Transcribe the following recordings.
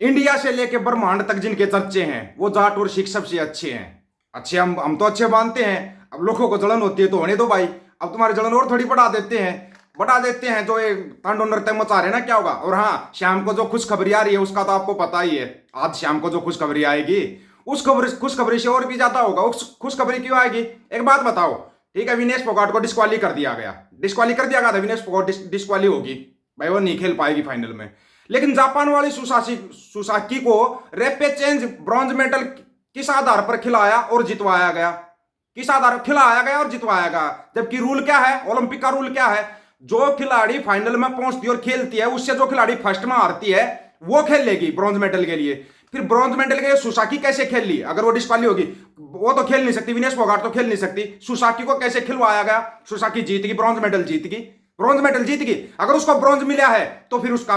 India से लेके ब्रह्मांड तक जिनके चर्चे हैं वो जाट और सिख सबसे अच्छे हैं। अच्छे हम तो अच्छे मानते हैं। अब लोगों को जलन होती है तो होने दो भाई। अब तुम्हारी जलन और थोड़ी बढ़ा देते हैं जो ये तांडव नृत्य मचा रहे ना, क्या होगा। और हाँ, शाम को जो खुशखबरी आ रही है उसका तो आपको पता ही है। आज शाम को जो खुशखबरी आएगी उस खुशखबरी से और भी ज्यादा होगा। उस खुशखबरी क्यों आएगी, एक बात बताओ। ठीक है, विनेश फोगाट को डिस्क्वाली कर दिया गया, डिस्क्वाली कर दिया गया था। विनेश फोगाट डिस्क्वाली होगी भाई, वो नहीं खेल पाएगी फाइनल में। लेकिन जापान वाली सुसाकी को रैपिड चेंज ब्रॉन्ज मेडल किस आधार पर खिलाया और जितवाया गया? किस आधार पर खिलाया गया और जितवाया गया? जबकि रूल क्या है, ओलंपिक का रूल क्या है? जो खिलाड़ी फाइनल में पहुंचती है और खेलती है, उससे जो खिलाड़ी फर्स्ट में हारती है वो खेल लेगी ब्रॉन्ज मेडल के लिए। फिर ब्रॉन्ज मेडल के लिए सुसाकी कैसे खेल ली अगर वो डिस्क्वाली होगी? वो तो खेल नहीं सकती, विनेश फोगाट तो खेल नहीं सकती। सुसाकी को कैसे खिलवाया गया? सुसाकी जीत गई, ब्रॉन्ज मेडल जीत गई, ब्रॉन्ज मेडल जीत गई। अगर उसको ब्रॉन्ज मिला है तो फिर उसका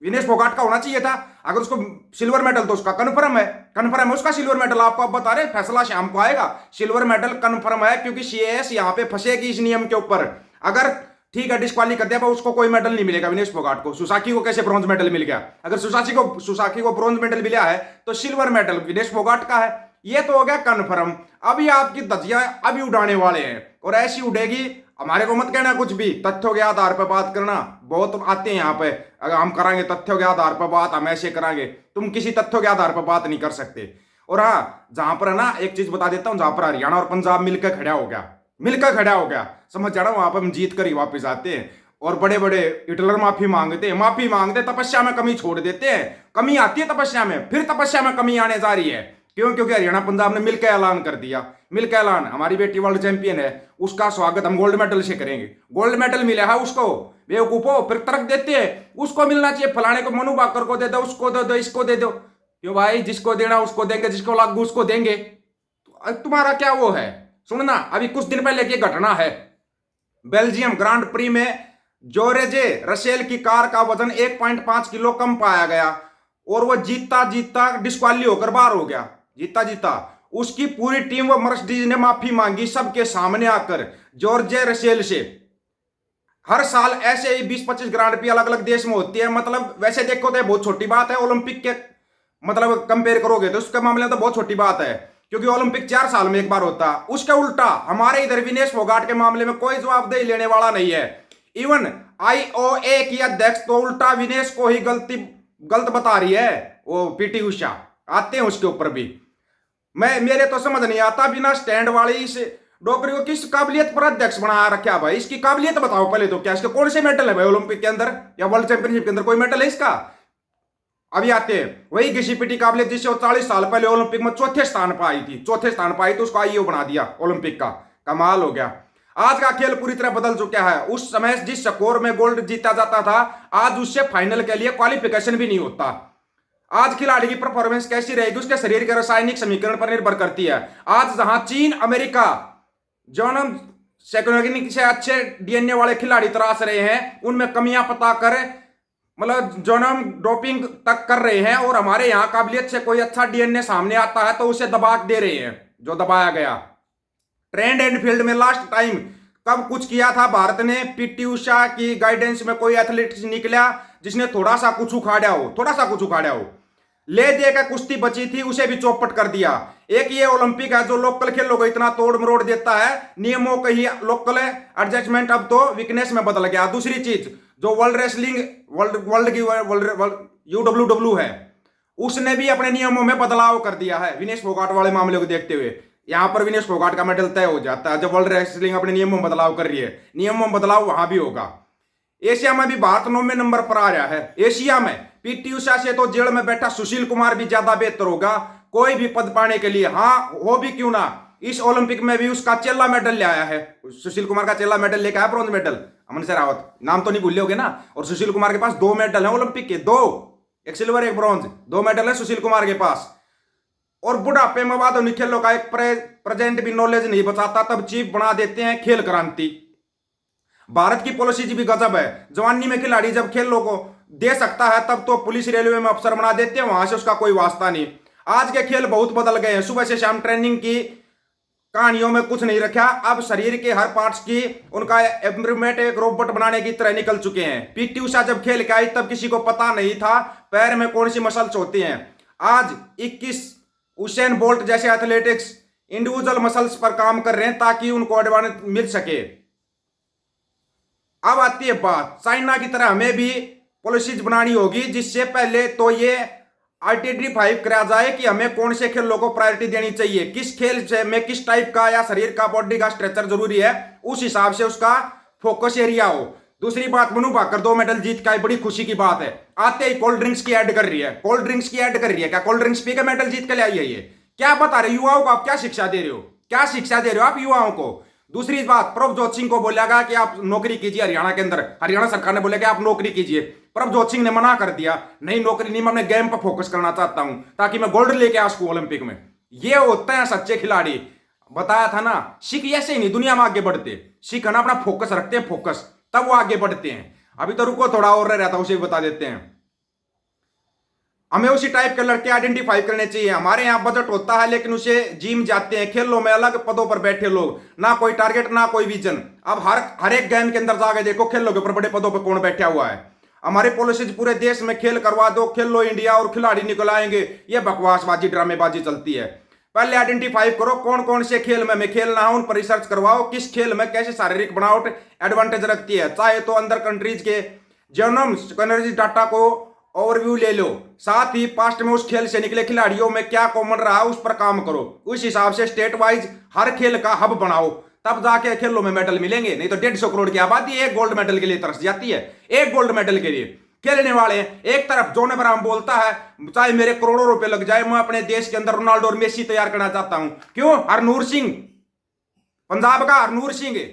विनेश फोगाट का होना चाहिए था। अगर उसको सिल्वर मेडल तो उसका कन्फर्म है उसका सिल्वर मेडल। आपको आप बता रहे फैसला शाम को आएगा, सिल्वर मेडल कन्फर्म है क्योंकि सीएस यहां पे फंसेगी इस नियम के ऊपर। अगर ठीक है डिस्क्वाली कर दिया पर उसको कोई मेडल नहीं मिलेगा विनेश फोगाट को। सुसाकी को कैसे ब्रॉन्ज मेडल मिल गया? अगर सुसाकी को ब्रॉन्ज मेडल मिला है तो सिल्वर मेडल विनेश फोगाट का है। ये तो हो गया कन्फर्म। अभी आपकी धज्जियां अभी उड़ाने वाले हैं और ऐसी उड़ेगी। हमारे को मत कहना कुछ भी, तथ्यों के आधार पर बात करना। बहुत आते हैं यहाँ पे, अगर हम करांगे तथ्यों के आधार पर बात, हम ऐसे करांगे। तुम किसी तथ्यों के आधार पर बात नहीं कर सकते। और हाँ, जहां पर है ना, एक चीज बता देता हूं, जहां पर हरियाणा और पंजाब मिलकर खड़ा हो गया, समझ जा रहा हूं, वहां पर हम जीत कर ही वापिस आते हैं। और बड़े बड़े हिटलर माफी मांगते, तपस्या में कमी छोड़ देते हैं। कमी आती है तपस्या में, फिर तपस्या में कमी आने जा रही है। क्यों? क्योंकि हरियाणा पंजाब ने मिलकर ऐलान कर दिया। मिलकर ऐलान, हमारी बेटी वर्ल्ड चैंपियन है, उसका स्वागत हम गोल्ड मेडल से करेंगे। गोल्ड मेडल मिला है उसको, बेवकूफो, फिर तर्क देते हैं उसको मिलना चाहिए, फलाने को, मनु भाकर को दे दो, उसको दे दो, इसको दे दो। क्यों भाई? जिसको देना उसको देंगे, जिसको लागू उसको देंगे। तुम्हारा क्या वो है? सुनना, अभी कुछ दिन पहले की घटना है। बेल्जियम ग्रांड प्री में जोरेजे रसेल की कार का वजन 1.5 किलो कम पाया गया और वो जीतता जीतता डिस्क्वाली होकर बाहर हो गया। जीता जीता उसकी पूरी टीम व मर्सिडीज ने माफी मांगी सबके सामने आकर जॉर्जे रसेल से। हर साल ऐसे ही 20-25 ग्रांड प्री अलग अलग देश में होती है। मतलब वैसे देखो तो बहुत छोटी बात है, ओलंपिक के मतलब कंपेयर करोगे तो उसके मामले में तो बहुत छोटी बात है, क्योंकि ओलंपिक 4 साल में एक बार होता। उसके उल्टा हमारे इधर विनेश फोगाट के मामले में कोई जवाबदेही लेने वाला नहीं है। इवन आईओए की अध्यक्ष तो उल्टा विनेश को ही गलत बता रही है। वो पीटी उषा आते हैं उसके ऊपर भी। मेरे तो समझ नहीं आता, बिना स्टैंड वाली इस डोकरी को किस काबिलियत पर अध्यक्ष बनाया रखा भाई? इसकी काबिलियत बताओ पहले तो। क्या इसके कौन से मेडल है भाई ओलंपिक के अंदर या वर्ल्ड चैंपियनशिप के अंदर? कोई मेडल है इसका? अभी आते हैं वही घिसी-पिटी काबिलियत जिससे 40 साल पहले ओलंपिक में चौथे स्थान पर आई थी, तो उसको आईओ बना दिया ओलंपिक का। कमाल हो गया। आज का खेल पूरी तरह बदल चुका है। उस समय जिस स्कोर में गोल्ड जीता जाता था, आज उससे फाइनल के लिए क्वालिफिकेशन भी नहीं होता। आज खिलाड़ी की परफॉर्मेंस कैसी रहेगी उसके शरीर के रासायनिक समीकरण पर निर्भर करती है। आज जहां चीन, अमेरिका जो सेकेंडरी से अच्छे डीएनए वाले खिलाड़ी तराश रहे हैं, उनमें कमियां पता कर मतलब जो डोपिंग तक कर रहे हैं, और हमारे यहाँ काबिलियत से कोई अच्छा डीएनए सामने आता है तो उसे दबा दे रहे हैं, जो दबाया गया। ट्रेंड एंड फील्ड में लास्ट टाइम कब कुछ किया था भारत ने? पीटी उषा की गाइडेंस में कोई एथलीट निकला जिसने थोड़ा सा कुछ उखाड़ा हो। ले दे का कुश्ती बची थी उसे भी चौपट कर दिया। एक ये ओलंपिक है जो लोकल खेलों को इतना तोड़ मरोड़ देता है, नियमों का ही लोकल एडजस्टमेंट अब तो वीकनेस में बदल गया। दूसरी चीज, जो वर्ल्ड रेसलिंग यूडब्ल्यूडब्ल्यू है, उसने भी अपने नियमों में बदलाव कर दिया है विनेश फोगाट वाले मामले को देखते हुए। यहां पर विनेश फोगाट का मेडल तय हो जाता है जब वर्ल्ड रेसलिंग अपने नियमों में बदलाव कर रही है। नियमों में बदलाव वहां भी होगा। एशिया में भी भारत 9वें नंबर पर आ रहा है। एशिया में पीटी उषा से तो जेल में बैठा सुशील कुमार भी ज्यादा बेहतर होगा कोई भी पद पाने के लिए। हाँ, वो भी क्यों ना, इस ओलंपिक में भी उसका चेला मेडल ले आया है। सुशील कुमार का चेला मेडल लेकर आया, ब्रॉन्ज मेडल। अमन से रावत, नाम तो नहीं भूल होगे ना। और सुशील कुमार के पास 2 मेडल है ओलंपिक के, 2, एक सिल्वर एक ब्रॉन्ज, 2 मेडल है सुशील कुमार के पास। और बुढ़ापे में बाद उन्हीं खेलों का एक प्रेजेंट भी नॉलेज नहीं बचाता, तब चीफ बना देते हैं खेल क्रांति। भारत की पॉलिसी भी गजब है। जवानी में खिलाड़ी जब खेलों को दे सकता है तब तो पुलिस रेलवे में अफसर बना देते हैं, वहां से उसका कोई वास्ता नहीं। आज के खेल बहुत बदल गए हैं। सुबह से शाम ट्रेनिंग की कहानियों में कुछ नहीं रखा, अब शरीर के हर पार्ट्स की उनका इम्प्रूवमेंट एक रोबोट बनाने की तरह निकल चुके हैं। पीटी उषा जब खेल के आई तब किसी को पता नहीं था पैर में कौन सी मसल्स होती हैं। आज 21 उसेन बोल्ट जैसे एथलेटिक्स इंडिविजुअल मसल्स पर काम कर रहे हैं ताकि उनको एडवांटेज मिल सके। अब आती है बात, चाइना की तरह हमें भी पॉलिसीज बनानी होगी, जिससे पहले तो ये आइडेंटिफाई करा जाए कि हमें कौन से खेलों को प्रायोरिटी देनी चाहिए, किस खेल से में किस टाइप का या शरीर का बॉडी का स्ट्रक्चर जरूरी है, उस हिसाब से उसका फोकस एरिया हो। दूसरी बात, मनु भाकर 2 मेडल जीत का बड़ी खुशी की बात है। आते ही कोल्ड ड्रिंक्स की ऐड कर रही है, कोल्ड ड्रिंक्स की ऐड कर रही है। क्या कोल्ड ड्रिंक्स पी के मेडल जीत के ले आई है? ये क्या बता रहे युवाओं को? आप क्या शिक्षा दे रहे हो? क्या शिक्षा दे रहे हो आप युवाओं को? दूसरी बात, प्रभजोत सिंह को बोलेगा कि आप नौकरी कीजिए हरियाणा के अंदर, हरियाणा सरकार ने बोला कि आप नौकरी कीजिए। प्रभजोत सिंह ने मना कर दिया, नहीं नौकरी नहीं, मैं अपने गेम पर फोकस करना चाहता हूं ताकि मैं गोल्ड लेके आ सकूं ओलंपिक में। ये होते हैं सच्चे खिलाड़ी। बताया था ना, सिख ऐसे ही नहीं दुनिया में आगे बढ़ते, सिख है ना अपना फोकस रखते हैं, फोकस, तब वो आगे बढ़ते हैं। अभी तो रुको थोड़ा और रह था, उसे भी बता देते हैं। हमें उसी टाइप के लड़के आइडेंटिफाई करने चाहिए। हमारे यहाँ बजट होता है लेकिन उसे जिम जाते हैं, खेलों में अलग पदों पर बैठे लोग, ना कोई टारगेट ना कोई विजन। अब हर एक गेम के अंदर जाके देखो खेलों के ऊपर बड़े पदों पर कौन बैठा हुआ है। हमारी पॉलिसीज पूरे देश में खेल करवा दो, खेलो इंडिया और खिलाड़ी निकल आएंगे, ये बकवासबाजी ड्रामेबाजी चलती है। पहले आइडेंटिफाई करो कौन कौन से खेल में मैं खेलना हूं, उन पर रिसर्च करवाओ, किस खेल में कैसे शारीरिक बनावट एडवांटेज रखती है। चाहे तो अंदर कंट्रीज के जीनोम एनर्जी डाटा को ओवरव्यू ले लो, साथ ही पास्ट में उस खेल से निकले खिलाड़ियों में क्या कॉमन रहा उस पर काम करो। उस हिसाब से स्टेट वाइज हर खेल का हब बनाओ, तब जाके खेलों में मेडल मिलेंगे। नहीं तो 150 करोड़ की आबादी एक गोल्ड मेडल के लिए तरस जाती है, एक गोल्ड मेडल के लिए खेलने वाले। एक तरफ जॉन अब्राहम बोलता है चाहे मेरे करोड़ों रुपए लग जाए, मैं अपने देश के अंदर रोनाल्डो और मेसी तैयार करना चाहता हूं। क्यों? हरनूर सिंह, पंजाब का हरनूर सिंह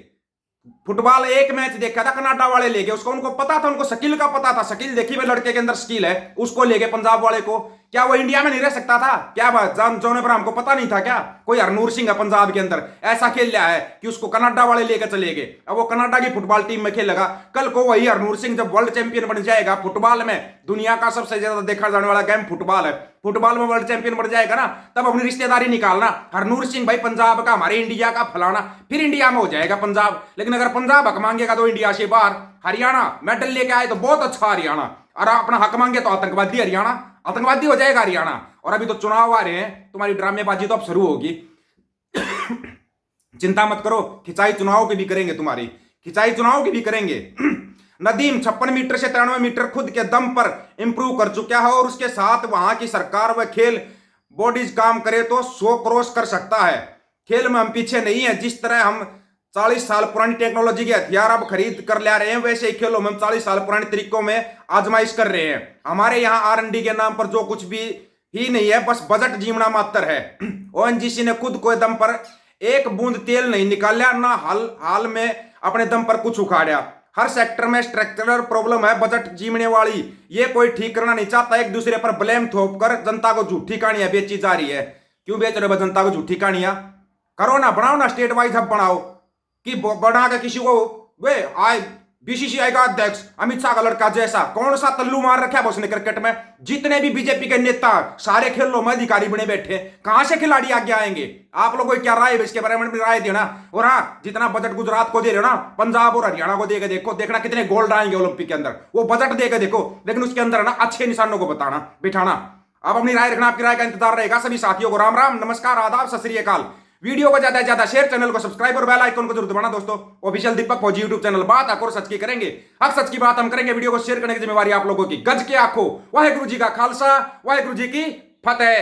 फुटबॉल एक मैच देखा था, कनाडा वाले ले गए उसको, उनको पता था, उनको स्किल का पता था, स्किल देखी हुई लड़के के अंदर स्किल है, उसको ले गए पंजाब वाले को। क्या वो इंडिया में नहीं रह सकता था? क्या बात, जॉन अब्राहम को पता नहीं था क्या कोई हरनूर सिंह है पंजाब के अंदर ऐसा खेल लिया है कि उसको कनाडा वाले लेकर चले गए। अब वो कनाडा की फुटबॉल टीम में खेलेगा, कल को वही हरनूर सिंह जब वर्ल्ड चैंपियन बन जाएगा फुटबॉल में, दुनिया का सबसे ज्यादा देखा जाने वाला गेम फुटबॉल है, फुटबॉल में वर्ल्ड चैंपियन बन जाएगा ना, तब अपनी रिश्तेदारी निकालना, हरनूर सिंह भाई पंजाब का, हमारे इंडिया का फलाना, फिर इंडिया में हो जाएगा पंजाब। लेकिन अगर पंजाब हक मांगेगा तो इंडिया से बाहर। हरियाणा मेडल लेके आए तो बहुत अच्छा हरियाणा, और अपना हक मांगे तो आतंकवादी हरियाणा, आतंकवादी हो जाएगा हरियाणा। और अभी तो चुनाव आ रहे हैं, तुम्हारी ड्रामेबाजी तो अब शुरू होगी। चिंता मत करो, खिंचाई चुनाव की भी करेंगे, तुम्हारी खिंचाई चुनाव की भी करेंगे। नदीम 56 मीटर से 93 मीटर खुद के दम पर इंप्रूव कर चुका है, और उसके साथ वहां की सरकार व खेल बॉडीज काम करे तो 100 क्रॉस कर सकता है। खेल में हम पीछे नहीं है। जिस तरह हम 40 साल पुरानी टेक्नोलॉजी के हथियार अब खरीद कर ले रहे हैं, वैसे ही खेलों में हम 40 साल पुराने तरीकों में आजमाइश कर रहे हैं। हमारे यहाँ R&D के नाम पर जो कुछ भी ही नहीं है, बस बजट जीवना मात्र है। ONGC ने खुद को दम पर एक बूंद तेल नहीं निकाला, ना हाल में अपने दम पर कुछ उखाड़ा। हर सेक्टर में स्ट्रक्चरल प्रॉब्लम है बजट जीवने वाली, ये कोई ठीक करना नहीं चाहता। एक दूसरे पर ब्लेम थोप कर जनता को झूठी कहानियां बेची जा रही है। क्यों बेच रहे हो जनता को झूठी कहानियां? करो ना, बनाओ ना, स्टेट वाइज हब बनाओ कि बना के किसी को वे आए BCCI का अध्यक्ष अमित शाह का लड़का जैसा कौन सा तल्लू मार रखा है उसने क्रिकेट में। जितने भी बीजेपी के नेता सारे खेलों में अधिकारी बने बैठे, कहां से खिलाड़ी आगे आएंगे? आप लोगों की क्या राय है इसके बारे में राय देना। और हाँ, जितना बजट गुजरात को दे रहे हो ना, पंजाब और हरियाणा को देकर देखो, देखना कितने गोल्ड आएंगे ओलंपिक के अंदर। वो बजट देकर देखो, लेकिन उसके अंदर ना अच्छे निशानों को बताना, बिठाना। आप अपनी राय रखना, आपकी राय का इंतजार रहेगा। सभी साथियों को राम राम, नमस्कार, आदाब, सत श्री अकाल। वीडियो को ज्यादा से ज्यादा शेयर, चैनल को सब्सक्राइब और बेल आइकन को जरूर दबाना दोस्तों। ऑफिशियल दीपक फौजी यूट्यूब चैनल, बात आखो सच की करेंगे, हर सच की बात हम करेंगे। वीडियो को शेयर करने की जिम्मेवारी आप लोगों की। गज के आखो, वाहेगुरु जी का खालसा, वाहेगुरु जी की फतेह।